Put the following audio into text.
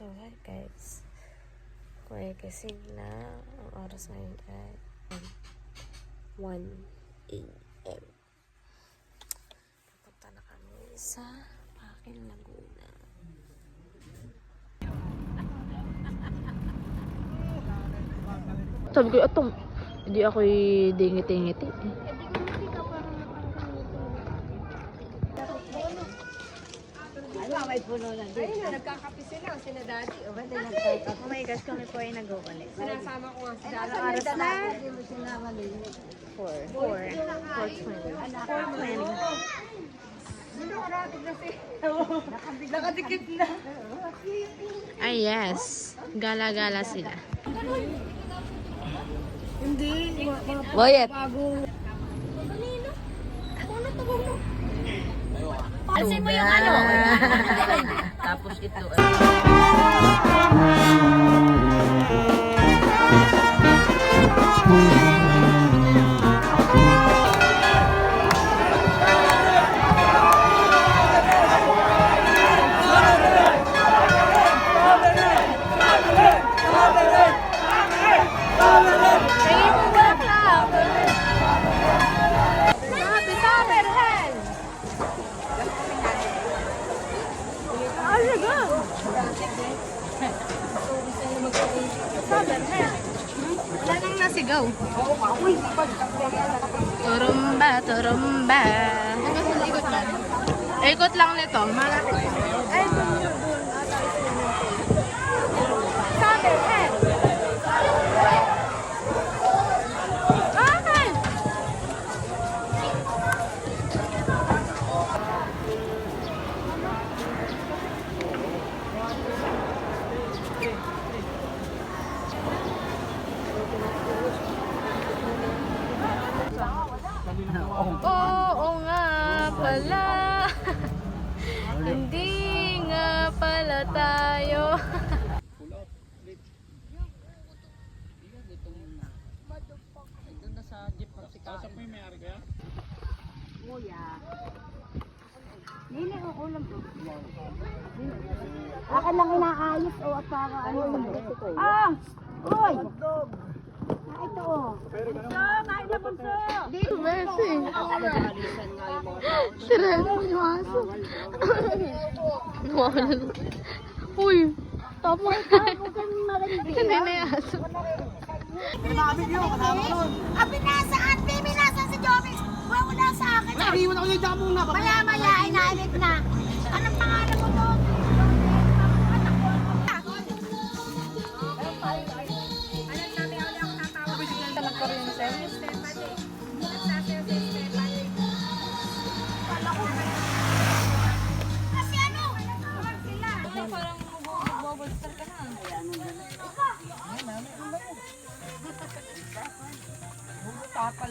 So, hi guys. Kung gising na, ang oras ngayon ay 1 a.m. Pupunta na kami sa Pakin, Laguna. Sabi ko, atong, hindi ako'y dingiti-ngiti. May puno na din. Ayun na, nagkakapi sila. Sina daddy. O, ba din nagkakapi? Oh my gosh, kami po ay nag-uulit. Sinasama ko nga si daddy. Aras na? Hindi mo sinama din. 4:20. Nakadikit na. Ay, yes. Gala-gala sila. Hindi. Boyet. Alsin mo yung ano. Tapos ito. Wala nang nasigaw. Turumba, turumba. Ikot lang. Ikot lang nito. Malapit. Ay, doon. Summerhead. Okay. Oo nga pala. Hindi nga pala tayo. Akin lang inaayos o at para ano yung ah! Uy! Ito o. Kain na punso! Dito, Bessie. Sira mo yung aso. Nawala na. Uy! Tama. Huwag kang marindi. Hindi na yung aso. Pinasaan? Pinasaan si Jomi? Wala sa akin. Naiiwan ako yung damo na. Maya-maya, inaalit na. Anong pangalan mo doon? Kasi ano? Parang mag-bubble-star ka na. Tapal.